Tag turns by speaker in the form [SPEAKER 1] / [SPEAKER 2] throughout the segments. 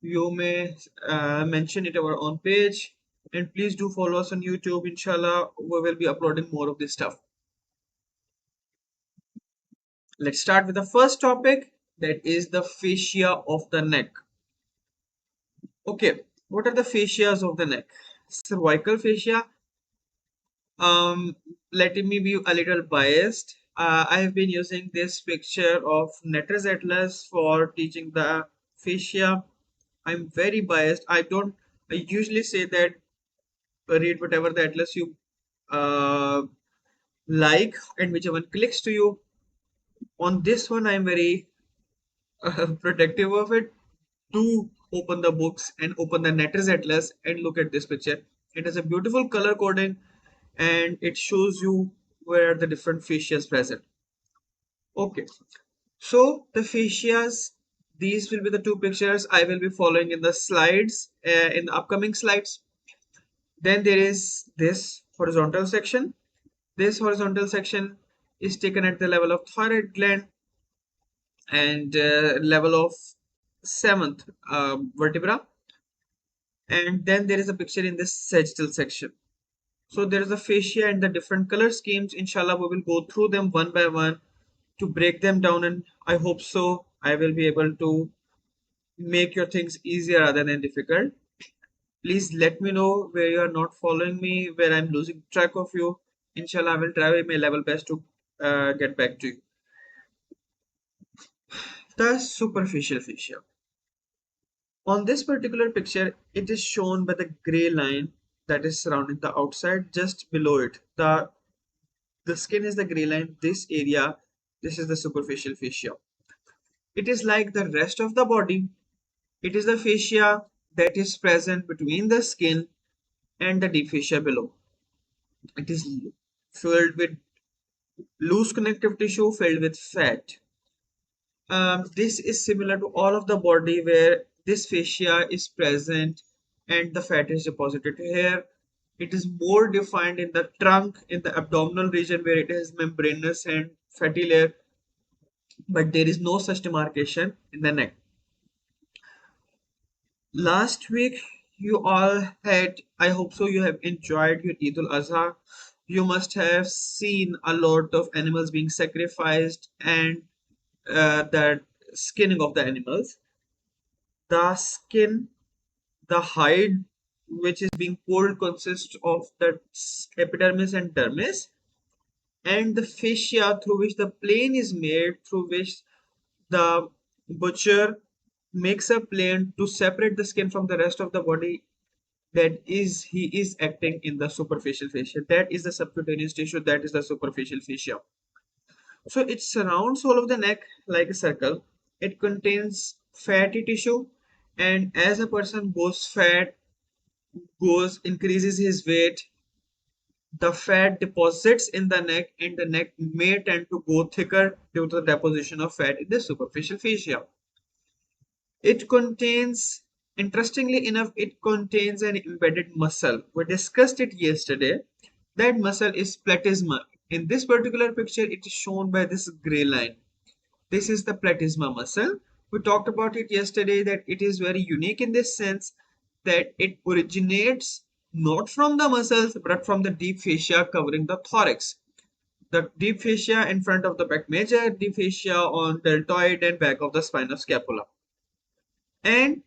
[SPEAKER 1] You may mention it our own page, and please do follow us on YouTube. Inshallah, we will be uploading more of this stuff. Let's start with the first topic, that is the fascia of the neck. Okay, what are the fascias of the neck? Cervical fascia. Letting me be a little biased. I have been using this picture of Netter's Atlas for teaching the fascia. I'm very biased. I usually say that read whatever the atlas you uh, like and whichever one clicks to you. On this one, I'm very protective of it. Do open the books and open the Netter's Atlas and look at this picture. It has a beautiful color coding and it shows you where the different fascias present. Okay, so the fascias, these will be the two pictures I will be following in the slides, in the upcoming slides. Then there is this horizontal section. This horizontal section is taken at the level of thyroid gland and level of seventh vertebra. And then there is a picture in this sagittal section. So there is a fascia and the different color schemes. Inshallah, we will go through them one by one to break them down, and I hope so I will be able to make your things easier rather than difficult. Please let me know where you are not following me, where I'm losing track of you. Inshallah, I will try my level best to get back to you. The superficial fascia. On this particular picture, it is shown by the gray line that is surrounding the outside. Just below it, the skin is the gray line. This area, this is the superficial fascia. It is like the rest of the body. It is the fascia that is present between the skin and the deep fascia below. It is filled with loose connective tissue filled with fat. This is similar to all of the body where this fascia is present and the fat is deposited here. It is more defined in the trunk, in the abdominal region where it has membranous and fatty layer, but there is no such demarcation in the neck. Last week, you all had, I hope so, you have enjoyed your Eid al Azha. You must have seen a lot of animals being sacrificed and the skinning of the animals. The skin, the hide which is being pulled consists of the epidermis and dermis, and the fascia through which the plane is made, through which the butcher makes a plane to separate the skin from the rest of the body. That is, he is acting in the superficial fascia. That is the subcutaneous tissue, that is the superficial fascia. So it surrounds all of the neck like a circle. It contains fatty tissue, and as a person goes increases his weight, the fat deposits in the neck, and the neck may tend to go thicker due to the deposition of fat in the superficial fascia. It contains, interestingly enough, it contains an embedded muscle. We discussed it yesterday. That muscle is platysma. In this particular picture, it is shown by this gray line. This is the platysma muscle. We talked about it yesterday that it is very unique in this sense that it originates not from the muscles but from the deep fascia covering the thorax. The deep fascia in front of the back major, deep fascia on deltoid and back of the spinal scapula. And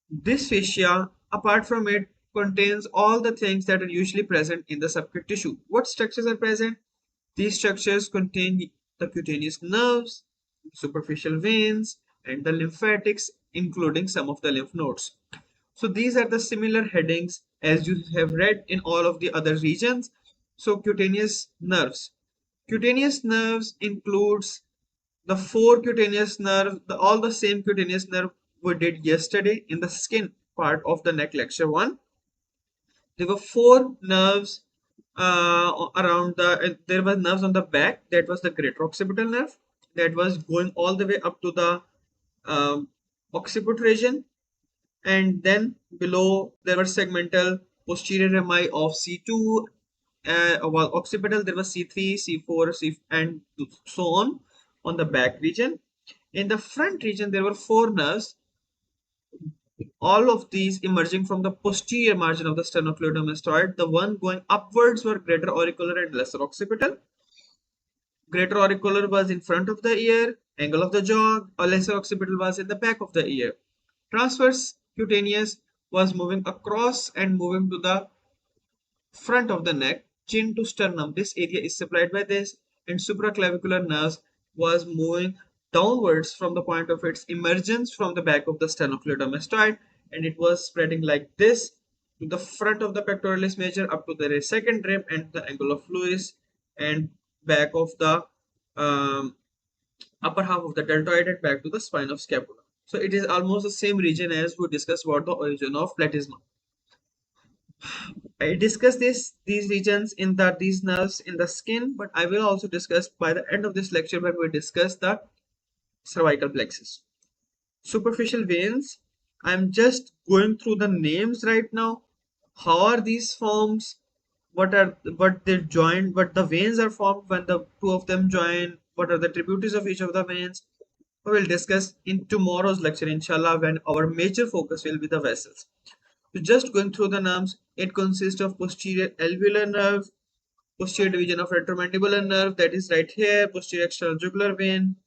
[SPEAKER 1] this fascia, apart from it, contains all the things that are usually present in the subcut tissue. What structures are present? These structures contain the cutaneous nerves, superficial veins, and the lymphatics, including some of the lymph nodes. So these are the similar headings as you have read in all of the other regions. So cutaneous nerves. Cutaneous nerves includes the four cutaneous nerves, all the same cutaneous nerve we did yesterday in the skin part of the neck lecture 1. There were four nerves around there were nerves on the back. That was the greater occipital nerve that was going all the way up to the um, occiput region, and then below there were segmental posterior rami of C2, while occipital there was C3, C4, C and so on the back region. In the front region there were four nerves all of these emerging from the posterior margin of the sternocleidomastoid. The one going upwards were greater auricular and lesser occipital. Greater auricular was in front of the ear, angle of the jaw, or lesser occipital was in the back of the ear. Transverse cutaneous was moving across and moving to the front of the neck, chin to sternum. This area is supplied by this, and supraclavicular nerves was moving downwards from the point of its emergence from the back of the sternocleidomastoid, and it was spreading like this to the front of the pectoralis major up to the second rib and the angle of Lewis, and back of the upper half of the deltoid and back to the spine of scapula. So it is almost the same region as we discussed about the origin of platysma. I discuss these regions in these nerves in the skin, but I will also discuss by the end of this lecture when we discuss the cervical plexus. Superficial veins. I'm just going through the names right now. How are these forms? What they join? What the veins are formed when the two of them join? What are the tributaries of each of the veins? We will discuss in tomorrow's lecture, inshallah, when our major focus will be the vessels. So just going through the nerves, it consists of posterior alveolar nerve, posterior division of retromandibular nerve, that is right here, posterior external jugular vein,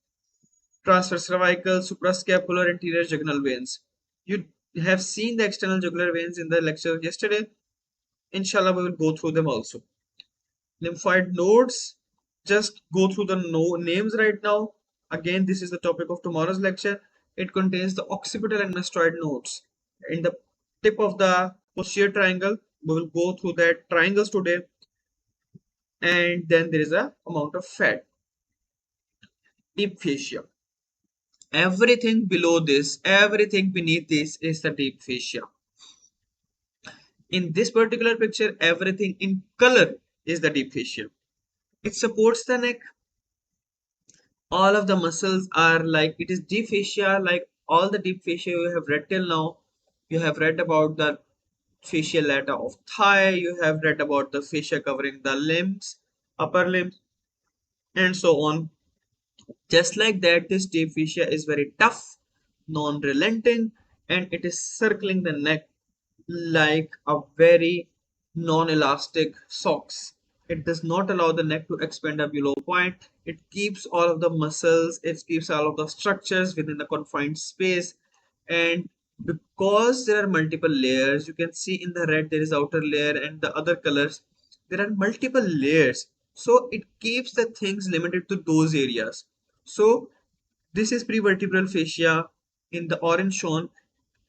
[SPEAKER 1] transverse cervical, suprascapular, anterior jugular veins. You have seen the external jugular veins in the lecture yesterday. Inshallah, we will go through them also. Lymphoid nodes, just go through the names right now. Again, this is the topic of tomorrow's lecture. It contains the occipital and mastoid nodes. In the tip of the posterior triangle, we will go through that triangles today. And then there is a amount of fat. Deep fascia. Everything below this, everything beneath this is the deep fascia. In this particular picture, everything in color is the deep fascia. It supports the neck. All of the muscles are like, it is deep fascia, like all the deep fascia you have read till now. You have read about the fascia lata of thigh, you have read about the fascia covering the limbs, upper limbs, and so on. Just like that, this deep fascia is very tough, non-relenting, and it is circling the neck like a very non-elastic socks. It does not allow the neck to expand a below point. It keeps all of the muscles, it keeps all of the structures within the confined space. And because there are multiple layers, you can see in the red there is outer layer and the other colors, there are multiple layers. So it keeps the things limited to those areas. So this is prevertebral fascia in the orange shown.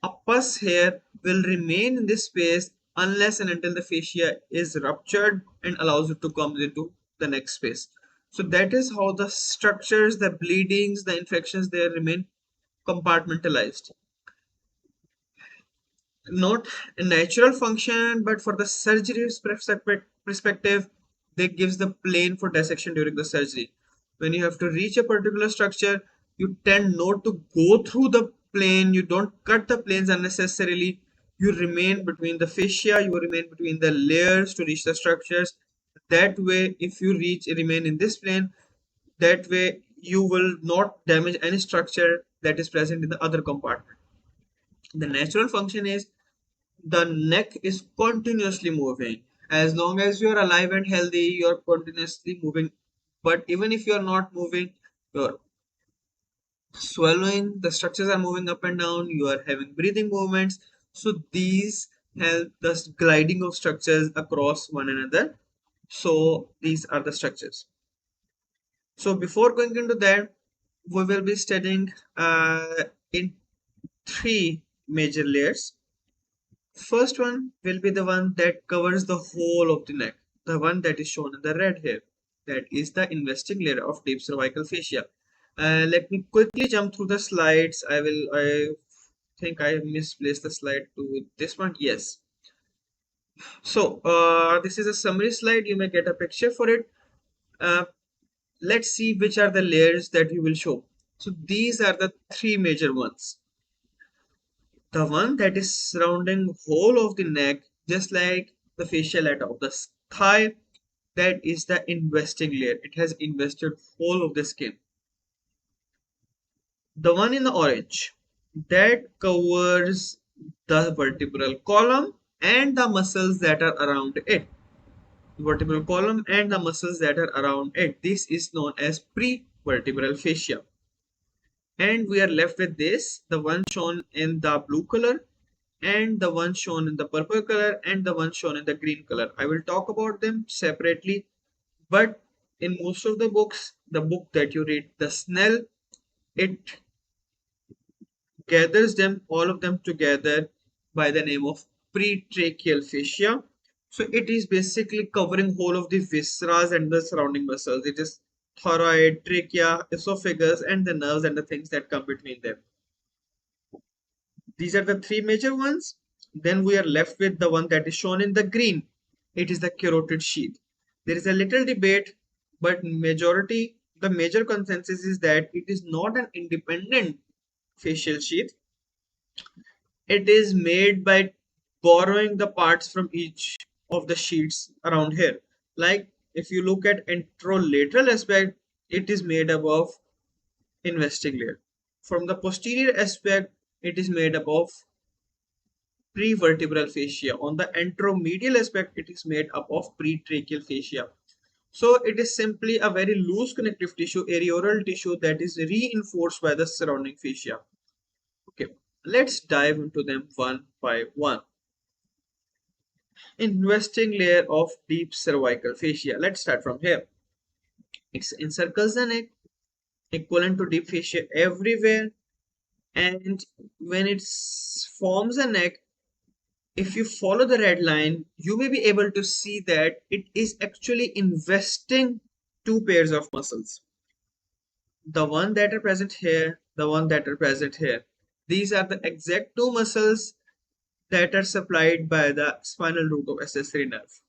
[SPEAKER 1] A pus hair will remain in this space unless and until the fascia is ruptured and allows it to come into the next space. So that is how the structures, the bleedings, the infections there remain compartmentalized. Not a natural function, but for the surgery's perspective, they gives the plane for dissection during the surgery. When you have to reach a particular structure, you tend not to go through the plane, you don't cut the planes unnecessarily, you remain between the fascia, you remain between the layers to reach the structures. That way, if you remain in this plane, that way you will not damage any structure that is present in the other compartment. The natural function is the neck is continuously moving. As long as you are alive and healthy, you are continuously moving. But even if you are not moving, you're swallowing, the structures are moving up and down, you are having breathing movements. So these help the gliding of structures across one another. So these are the structures. So before going into that, we will be studying in three major layers. First one will be the one that covers the whole of the neck, the one that is shown in the red here. That is the investing layer of deep cervical fascia. Let me quickly jump through the slides. I think I misplaced the slide to this one. Yes. So this is a summary slide. You may get a picture for it. Uh, let's see which are the layers that you will show. So these are the three major ones. The one that is surrounding whole of the neck, just like the facial lata of the thigh, that is the investing layer. It has invested whole of the skin. The one in the orange, that covers the vertebral column and the muscles that are around it. Vertebral column and the muscles that are around it. This is known as prevertebral fascia. And we are left with this, the one shown in the blue color and the one shown in the purple color and the one shown in the green color. I will talk about them separately, but in most of the books, the book that you read, the Snell, it gathers them, all of them together by the name of pretracheal fascia. So it is basically covering whole of the viscera and the surrounding muscles. It is thyroid, trachea, esophagus, and the nerves and the things that come between them. These are the three major ones. Then we are left with the one that is shown in the green. It is the carotid sheath. There is a little debate, but the major consensus is that it is not an independent facial sheath. It is made by borrowing the parts from each of the sheets around here. Like if you look at anterolateral aspect, it is made up of investing layer. From the posterior aspect, it is made up of prevertebral fascia. On the anteromedial aspect, it is made up of pretracheal fascia. So it is simply a very loose connective tissue, areolar tissue that is reinforced by the surrounding fascia. Okay, let's dive into them one by one. Investing layer of deep cervical fascia. Let's start from here. It encircles the neck, equivalent to deep fascia everywhere, and when it forms a neck, if you follow the red line, you may be able to see that it is actually investing two pairs of muscles. The one that are present here, the one that are present here. These are the exact two muscles that are supplied by the spinal root of accessory nerve.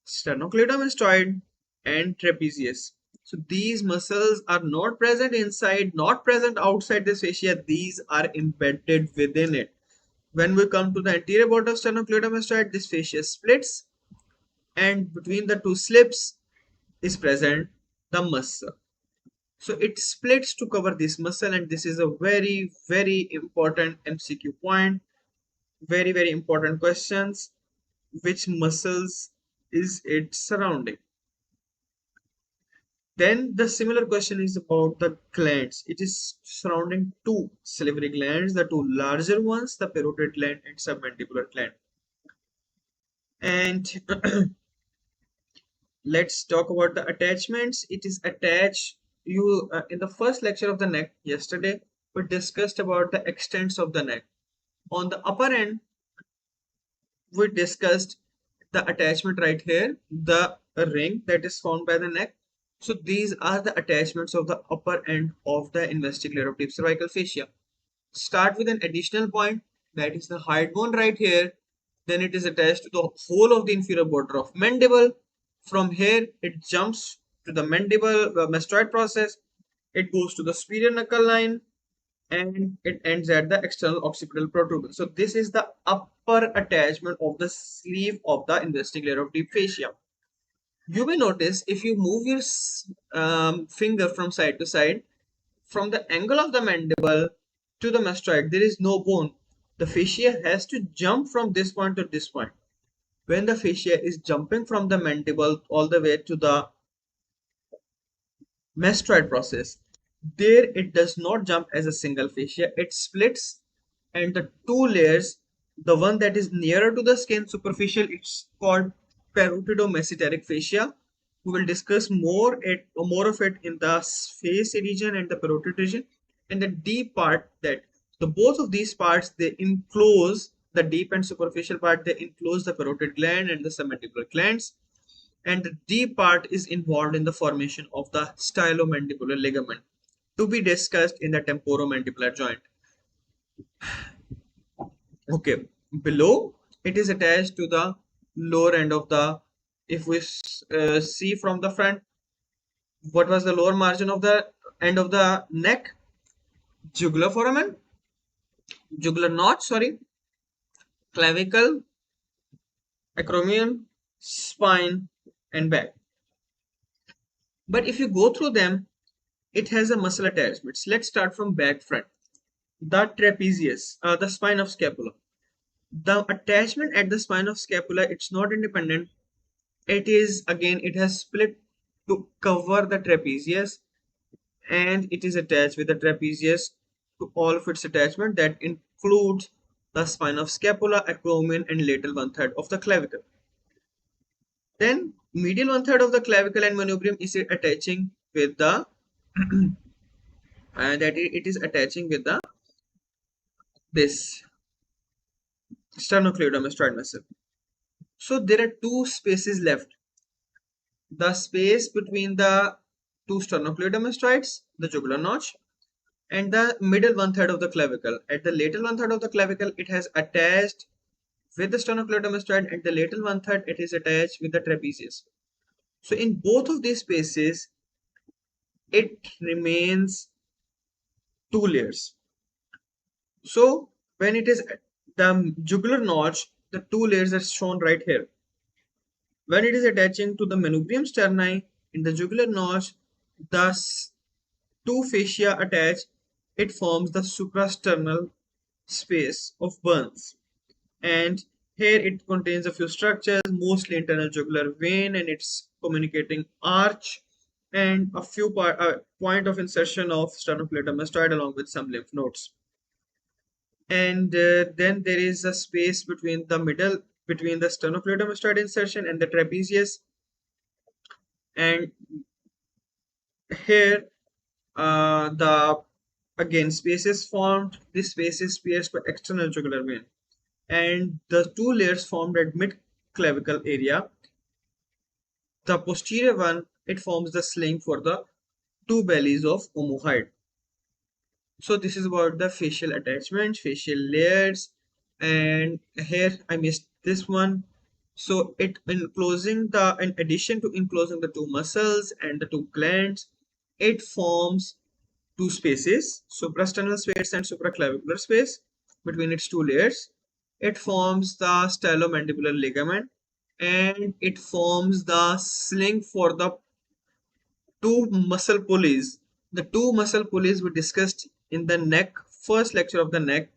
[SPEAKER 1] Sternocleidomastoid and trapezius. So these muscles are not present inside, not present outside the fascia. These are embedded within it. When we come to the anterior border of sternocleidomastoid, this fascia splits, and between the two slips is present the muscle. So it splits to cover this muscle, and this is a very, very important MCQ point. Very, very important questions. Which muscles is it surrounding? Then the similar question is about the glands. It is surrounding two salivary glands, the two larger ones, the parotid gland and submandibular gland. And let's talk about the attachments. It is attached. You in the first lecture of the neck yesterday, we discussed about the extents of the neck. On the upper end, we discussed the attachment right here, the ring that is formed by the neck. So these are the attachments of the upper end of the investing layer of deep cervical fascia. Start with an additional point, that is the hide bone right here. Then it is attached to the whole of the inferior border of mandible. From here, it jumps to the mandible mastoid process. It goes to the superior knuckle line, and it ends at the external occipital protuberance. So this is the upper attachment of the sleeve of the investing layer of deep fascia. You may notice if you move your finger from side to side, from the angle of the mandible to the mastoid, there is no bone. The fascia has to jump from this point to this point. When the fascia is jumping from the mandible all the way to the mastoid process, there it does not jump as a single fascia. It splits, and the two layers, the one that is nearer to the skin, superficial, it's called parotidomesenteric fascia. We will discuss more of it in the face region and the parotid region. And the deep part, that the both of these parts, they enclose the deep and superficial part, they enclose the parotid gland and the submandibular glands, and the deep part is involved in the formation of the stylomandibular ligament, to be discussed in the temporomandibular joint. Okay, below it is attached to the lower end of the, if we see from the front, what was the lower margin of the end of the neck? Jugular foramen, jugular notch, sorry, clavicle, acromion, spine, and back. But if you go through them, it has a muscle attachments. Let's start from back front. The trapezius, the spine of scapula. The attachment at the spine of scapula, it's not independent. It is, again, it has split to cover the trapezius, and it is attached with the trapezius to all of its attachment that includes the spine of scapula, acromion, and lateral one third of the clavicle. Then medial one third of the clavicle and manubrium is attaching with the that it is attaching with the this sternocleidomastoid muscle. So there are two spaces left. The space between the two sternocleidomastoids, the jugular notch, and the middle one third of the clavicle. At the lateral one third of the clavicle, it has attached with the sternocleidomastoid, and the lateral one third it is attached with the trapezius. So in both of these spaces, it remains two layers. So when it is the jugular notch, the two layers are shown right here. When it is attaching to the manubrium sterni in the jugular notch, thus two fascia attach, it forms the suprasternal space of Burns. And here it contains a few structures, mostly internal jugular vein and its communicating arch, and a few point of insertion of sternocleidomastoid along with some lymph nodes. And then there is a space between the middle, between the sternocleidomastoid insertion and the trapezius. And here the again space is formed. This space is pierced by external jugular vein, and the two layers formed at mid clavicle area. The posterior one, it forms the sling for the two bellies of omohyoid. So this is about the facial attachments, facial layers, and here I missed this one. So it enclosing the, in addition to enclosing the two muscles and the two glands, it forms two spaces, suprasternal space and supraclavicular space between its two layers. It forms the stylomandibular ligament, and it forms the sling for the two muscle pulleys. The two muscle pulleys we discussed in the neck, first lecture of the neck,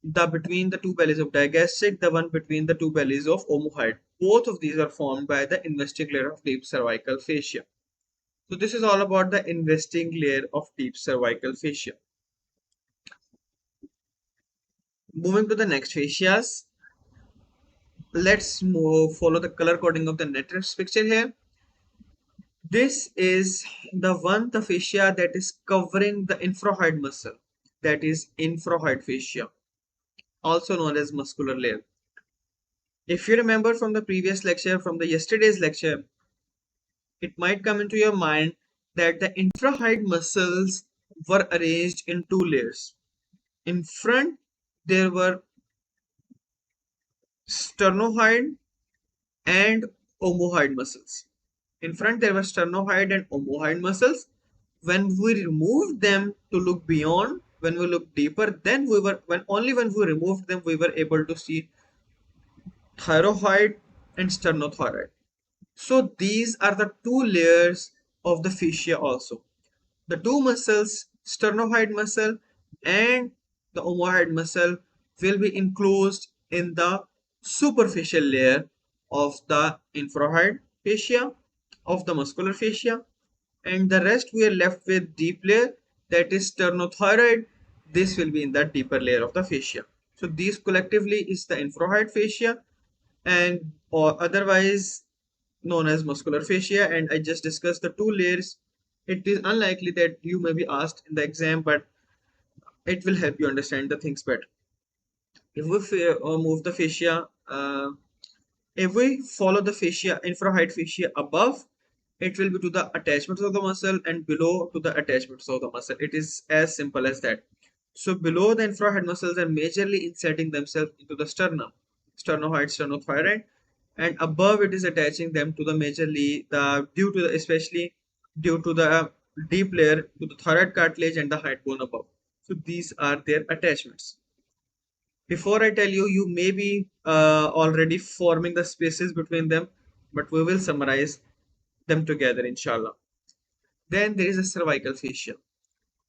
[SPEAKER 1] the between the two bellies of digastric, the one between the two bellies of omohyoid. Both of these are formed by the investing layer of deep cervical fascia. So this is all about the investing layer of deep cervical fascia. Moving to the next fascias, let's follow the color coding of the next picture here. This is the one, the fascia that is covering the infrahyoid muscle, that is infrahyoid fascia, also known as muscular layer. If you remember from the previous lecture, from the yesterday's lecture, it might come into your mind that the infrahyoid muscles were arranged in two layers. In front, there were sternohyoid and omohyoid muscles. In front, there were sternohyoid and omohyoid muscles. When we removed them to look beyond, when we look deeper, then we were, when we removed them, we were able to see thyroid and sternothyroid. So these are the two layers of the fascia also. The two muscles, sternohyoid muscle and the omohyoid muscle, will be enclosed in the superficial layer of the infrahyoid fascia of the muscular fascia, and the rest we are left with deep layer, that is sternothyroid. This will be in the deeper layer of the fascia. So these collectively is the infrahyoid fascia, and or otherwise known as muscular fascia. And I just discussed the two layers. It is unlikely that you may be asked in the exam, but it will help you understand the things better. If we move the fascia, if we follow the fascia, infrahyoid fascia above, it will be to the attachments of the muscle, and below to the attachments of the muscle. It is as simple as that. So below, the infrahead muscles are majorly inserting themselves into the sternum, sternohyoid, sternothyroid, and above it is attaching them to the majorly the due to the, especially due to the deep layer to the thyroid cartilage and the hyoid bone above. So these are their attachments. Before I tell you, you may be already forming the spaces between them, but we will summarize them together, inshallah. Then there is a cervical fascia,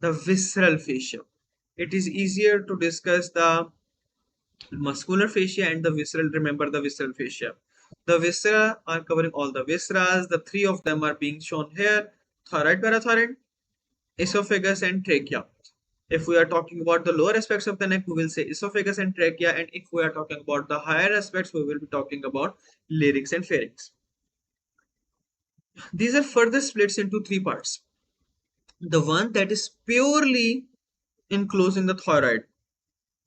[SPEAKER 1] the visceral fascia. It is easier to discuss the muscular fascia and the visceral. Remember the visceral fascia. The viscera are covering all the visceras. The three of them are being shown here: thyroid, parathyroid, esophagus, and trachea. If we are talking about the lower aspects of the neck, we will say esophagus and trachea, and if we are talking about the higher aspects, we will be talking about larynx and pharynx. These are further splits into three parts. The one that is purely enclosing the thyroid,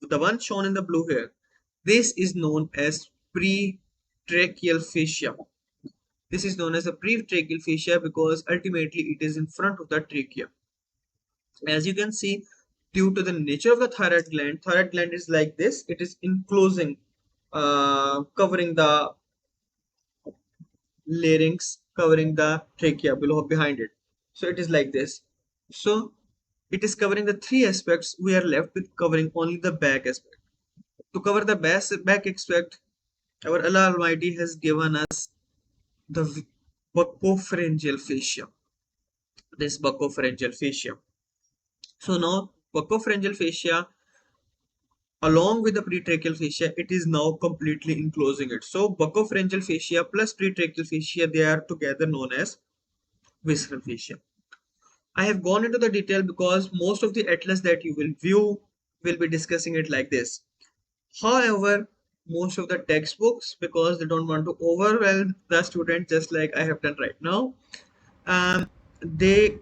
[SPEAKER 1] the one shown in the blue here, this is known as pretracheal fascia. This is known as a pretracheal fascia because ultimately it is in front of the trachea. As you can see, due to the nature of the thyroid gland is like this. It is enclosing, covering the larynx, covering the trachea below behind it. So it is like this. So it is covering the three aspects. We are left with covering only the back aspect. To cover the back aspect, our Allah Almighty has given us the buccopharyngeal fascia. This buccopharyngeal fascia. So now buccopharyngeal fascia along with the pretracheal fascia, it is now completely enclosing it. So buccopharyngeal fascia plus pretracheal fascia, they are together known as visceral fascia. I have gone into the detail because most of the atlas that you will view will be discussing it like this. However, most of the textbooks, because they don't want to overwhelm the student just like I have done right now, they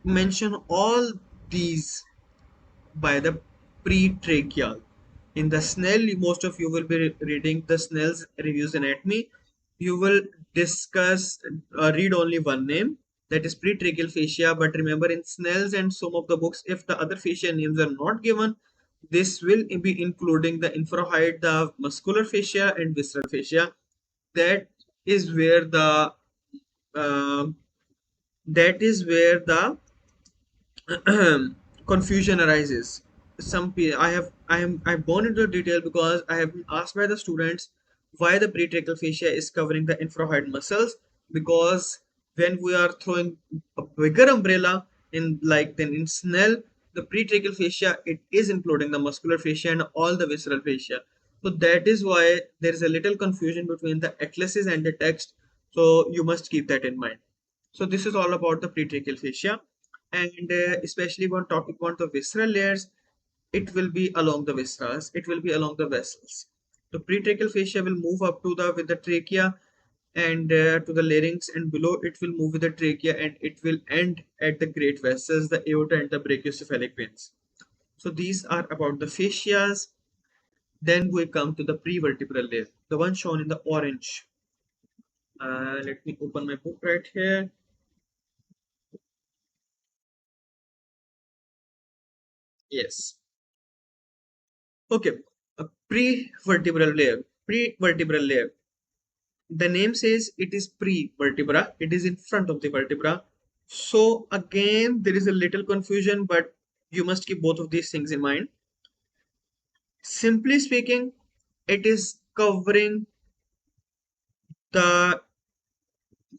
[SPEAKER 1] mention all these by the pretracheal. In the Snell, most of you will be reading the Snell's reviews anatomy. You will discuss, read only one name, that is pretracheal fascia. But remember, in Snell's and some of the books, if the other fascia names are not given, this will be including the infrahyoid, the muscular fascia, and visceral fascia. That is where the uh, that is where the confusion arises. I've gone into detail because I have been asked by the students why the pretracheal fascia is covering the infrahyoid muscles, because when we are throwing a bigger umbrella in like then in Snell, the pretracheal fascia, it is including the muscular fascia and all the visceral fascia. So that is why there is a little confusion between the atlases and the text. So you must keep that in mind. So this is all about the pretracheal fascia, and especially when talking about the visceral layers, it will be along the viscerals, it will be along the vessels. The pretracheal fascia will move up to the with the trachea and to the larynx, and below it will move with the trachea and it will end at the great vessels, the aorta and the brachiocephalic veins. So these are about the fascias. Then we come to the prevertebral layer, the one shown in the orange. Let me open my book right here. Yes. Okay. A prevertebral layer. Prevertebral layer. The name says it is pre-vertebra. It is in front of the vertebra. So again, there is a little confusion, but you must keep both of these things in mind. Simply speaking, it is covering the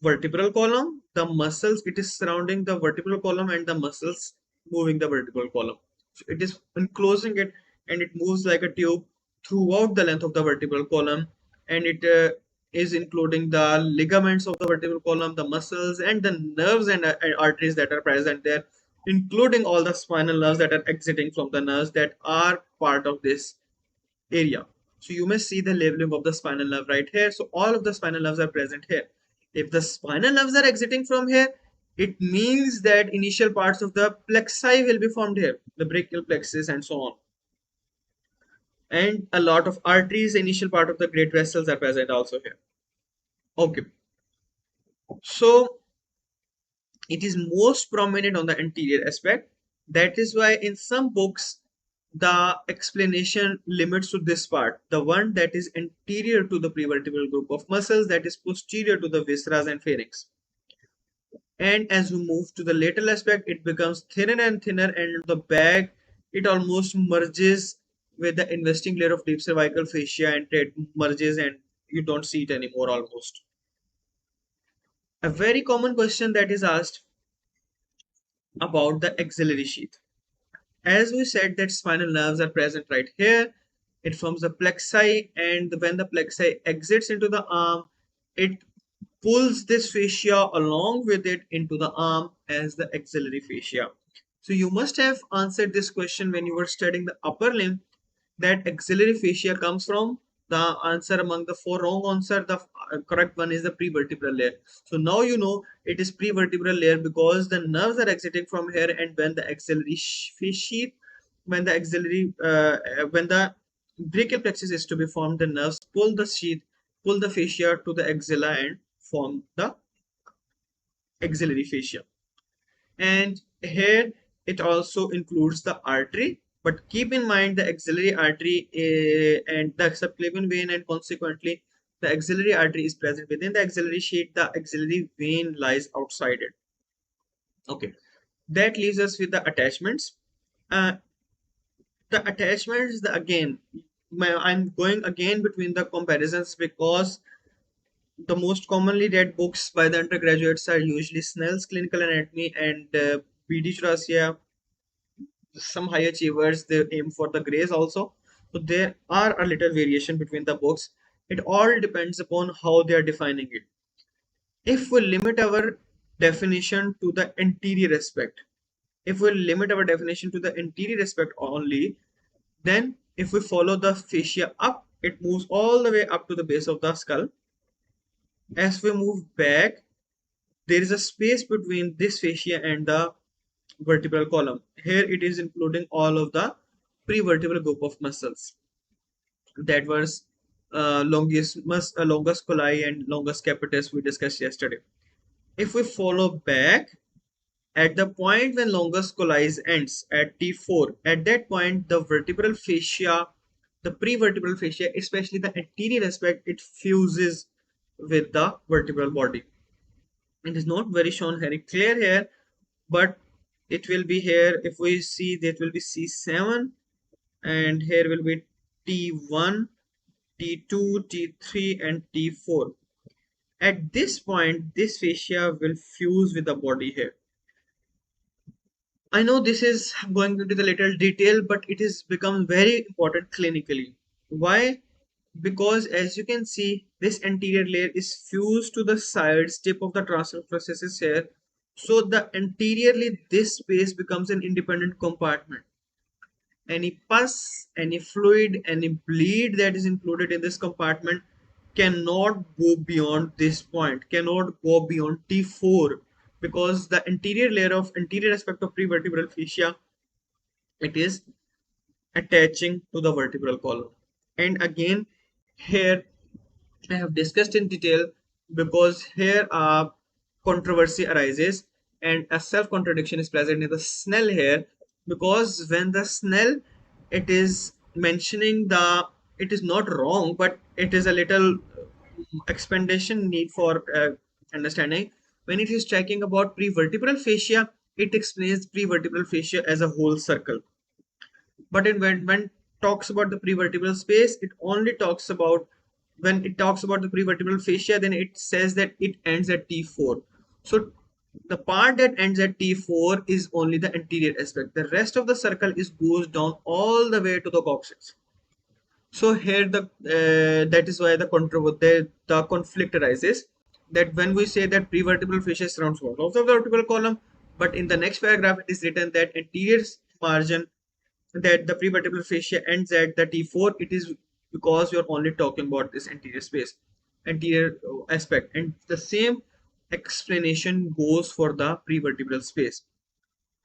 [SPEAKER 1] vertebral column, the muscles, it is surrounding the vertebral column and the muscles moving the vertebral column. So it is enclosing it and it moves like a tube throughout the length of the vertebral column, and it is including the ligaments of the vertebral column, the muscles, and the nerves and arteries that are present there, including all the spinal nerves that are exiting from the nerves that are part of this area. So you may see the labeling of the spinal nerve right here. So all of the spinal nerves are present here. If the spinal nerves are exiting from here, it means that initial parts of the plexi will be formed here, the brachial plexus and so on. And a lot of arteries, initial part of the great vessels are present also here. Okay. So it is most prominent on the anterior aspect. That is why in some books the explanation limits to this part, the one that is anterior to the prevertebral group of muscles, that is posterior to the viscera and pharynx. And as we move to the lateral aspect, it becomes thinner and thinner, and the back, it almost merges with the investing layer of deep cervical fascia, and it merges and you don't see it anymore almost. A very common question that is asked about the axillary sheath. As we said that spinal nerves are present right here, it forms the plexi, and when the plexi exits into the arm, it pulls this fascia along with it into the arm as the axillary fascia. So you must have answered this question when you were studying the upper limb, that axillary fascia comes from. The answer among the four wrong answer, the correct one is the prevertebral layer. So now you know it is prevertebral layer because the nerves are exiting from here, and when the axillary sheath, when the brachial plexus is to be formed, the nerves pull the sheath, pull the fascia to the axilla and form the axillary fascia. And here it also includes the artery, but keep in mind the axillary artery and the subclavian vein, and consequently the axillary artery is present within the axillary sheath, the axillary vein lies outside it. Okay, that leaves us with the attachments. uh, the attachments, again, I'm going again between the comparisons because the most commonly read books by the undergraduates are usually Snell's Clinical Anatomy and BD Churasia. Some high achievers, they aim for the grays also, so there are a little variation between the books. It all depends upon how they are defining it. If we limit our definition to the anterior aspect, if we limit our definition to the anterior aspect only, then if we follow the fascia up, it moves all the way up to the base of the skull. As we move back, there is a space between this fascia and the vertebral column. Here it is including all of the prevertebral group of muscles, that was longus colli and longus capitis we discussed yesterday. If we follow back, at the point when longus colli ends at T4, at that point the vertebral fascia, the prevertebral fascia, especially the anterior aspect, it fuses with the vertebral body. It is not very shown very clear here, but it will be here. If we see, that will be C7, and here will be T1, T2, T3, and T4. At this point, this fascia will fuse with the body here. I know this is going into the little detail, but it is become very important clinically. Why? Because as you can see, this anterior layer is fused to the sides tip of the transverse processes here. So the anteriorly, this space becomes an independent compartment. Any pus, any fluid, any bleed that is included in this compartment cannot go beyond this point, cannot go beyond T4, because the anterior layer of anterior aspect of prevertebral fascia, it is attaching to the vertebral column. And again, here I have discussed in detail because here a controversy arises and a self-contradiction is present in the Snell here, because when the Snell, it is mentioning the, it is not wrong, but it is a little explanation need for understanding. When it is talking about prevertebral fascia, it explains prevertebral fascia as a whole circle, but when talks about the prevertebral space, it only talks about, when it talks about the prevertebral fascia, then it says that it ends at T4. So the part that ends at T4 is only the anterior aspect. The rest of the circle is goes down all the way to the coccyx. So here the that is why the conflict arises, that when we say that prevertebral fascia surrounds all of the vertebral column, but in the next paragraph it is written that anterior margin, that the prevertebral fascia ends at the T4, it is because you're only talking about this anterior space, anterior aspect, and the same explanation goes for the prevertebral space.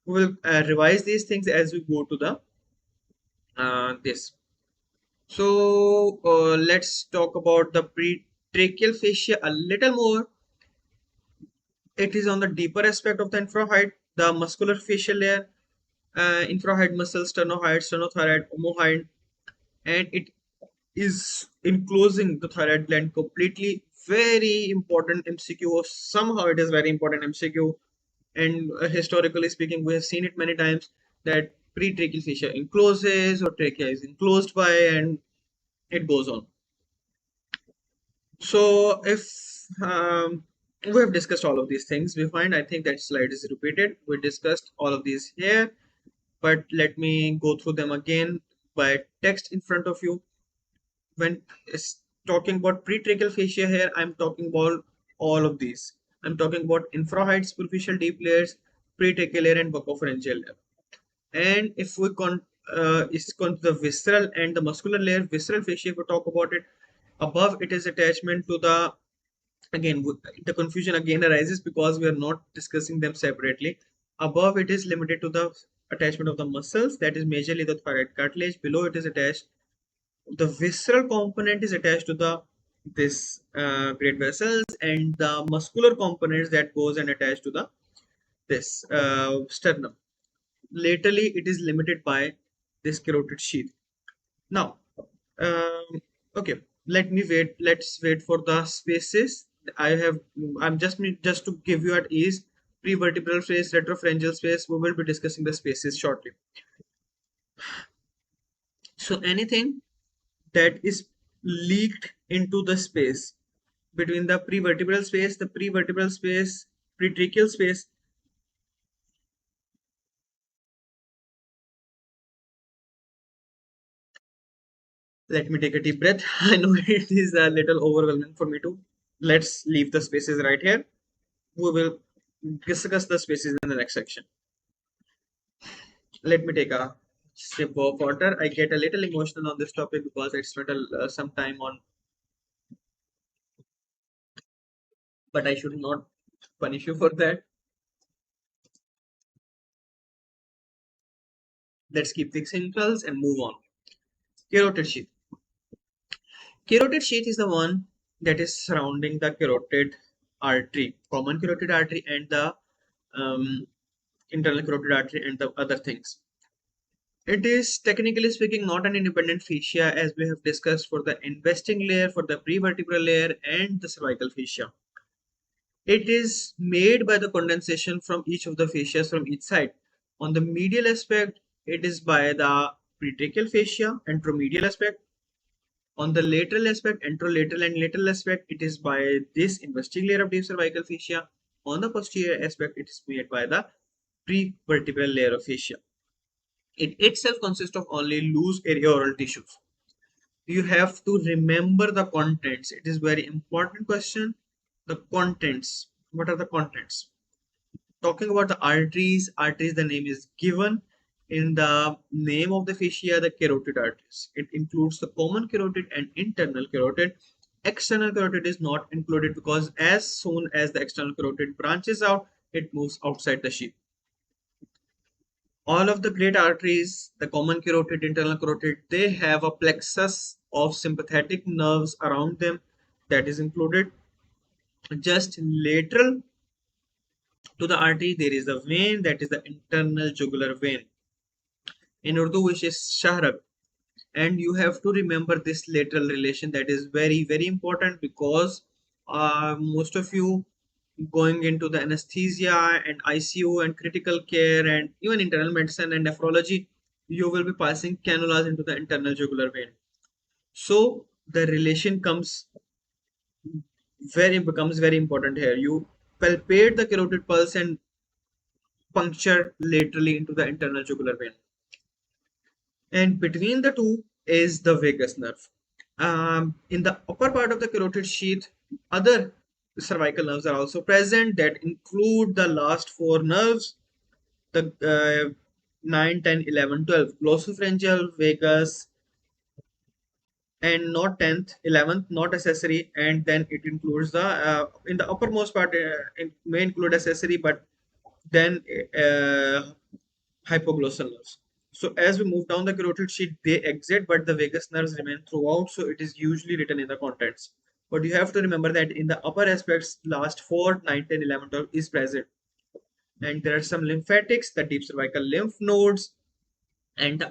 [SPEAKER 1] We will revise these things as we go to the this. So let's talk about the pretracheal fascia a little more. It is on the deeper aspect of the infrahyoid, the muscular facial layer, infrahyoid muscles, sternohyoid, sternothyroid, omohyoid, and it is enclosing the thyroid gland completely. Very important MCQ. Somehow it is very important MCQ, and historically speaking, we have seen it many times that pretracheal fascia encloses or trachea is enclosed by, and it goes on. So if we have discussed all of these things, we find, I think that slide is repeated. We discussed all of these here, but let me go through them again. by text in front of you. When it's talking about pretracheal fascia here, I'm talking about all of these. I'm talking about infraheight superficial deep layers, pretracheal layer, and buccopharyngeal layer. And if we is con the visceral and the muscular layer, visceral fascia, if we talk about it, above it is attachment to the, again the confusion again arises because we are not discussing them separately. Above it is limited to the attachment of the muscles, that is majorly the thyroid cartilage. Below it is attached, the visceral component is attached to the this great vessels, and the muscular components that goes and attached to the this sternum. Laterally it is limited by this carotid sheath. Now, um, okay, let's wait for the spaces. I have, I'm just to give you at ease, prevertebral space, retropharyngeal space, we will be discussing the spaces shortly. So anything that is leaked into the space between the prevertebral space, pretracheal space. Let me take a deep breath. I know it is a little overwhelming for me too. Let's leave the spaces right here. We will discuss the spaces in the next section. Let me take a sip of water. I get a little emotional on this topic because I spent some time on, but I should not punish you for that. Let's keep things simple and move on. Carotid sheath. Carotid sheath is the one that is surrounding the carotid artery, common carotid artery, and the um, internal carotid artery, and the other things. It is technically speaking not an independent fascia as we have discussed for the investing layer, for the prevertebral layer, and the cervical fascia. It is made by the condensation from each of the fascias from each side. On the medial aspect, it is by the pretracheal fascia, anteromedial aspect. On the lateral aspect, anterolateral and lateral aspect, it is by this investing layer of deep cervical fascia. On the posterior aspect, it is made by the prevertebral layer of fascia. It itself consists of only loose areolar tissues. You have to remember the contents. It is very important question. The contents. What are the contents? Talking about the arteries, the name is given in the name of the fascia, the carotid arteries. It includes the common carotid and internal carotid. External carotid is not included because as soon as the external carotid branches out, it moves outside the sheath. All of the great arteries, the common carotid, internal carotid, they have a plexus of sympathetic nerves around them that is included. Just lateral to the artery, there is a vein that is the internal jugular vein. In Urdu, which is shahrab. And you have to remember this lateral relation, that is very, very important because most of you going into the anesthesia and ICU and critical care and even internal medicine and nephrology, you will be passing cannulas into the internal jugular vein. So the relation becomes very important here. You palpate the carotid pulse and puncture laterally into the internal jugular vein. And between the two is the vagus nerve. In the upper part of the carotid sheath, other cervical nerves are also present that include the last four nerves, the 9, 10, 11, 12, glossopharyngeal, vagus, and not 10th, 11th, not accessory, and then it includes the, in the uppermost part, it may include accessory, but then hypoglossal nerves. So as we move down the carotid sheath, they exit, but the vagus nerves remain throughout. So it is usually written in the contents. But you have to remember that in the upper aspects, last 4, 9, 10, 11, 12 is present. And there are some lymphatics, the deep cervical lymph nodes, and the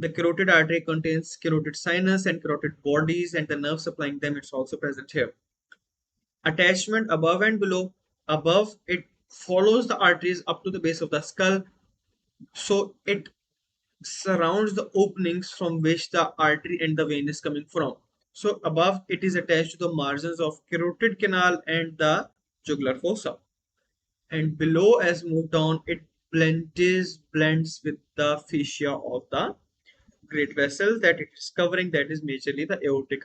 [SPEAKER 1] carotid artery contains carotid sinus and carotid bodies, and the nerve supplying them, it's also present here. Attachment above and below. Above, it follows the arteries up to the base of the skull, so it surrounds the openings from which the artery and the vein is coming from. So above, it is attached to the margins of carotid canal and the jugular fossa. And below, as moved down, it blends with the fascia of the great vessel that it is covering, that is majorly the aortic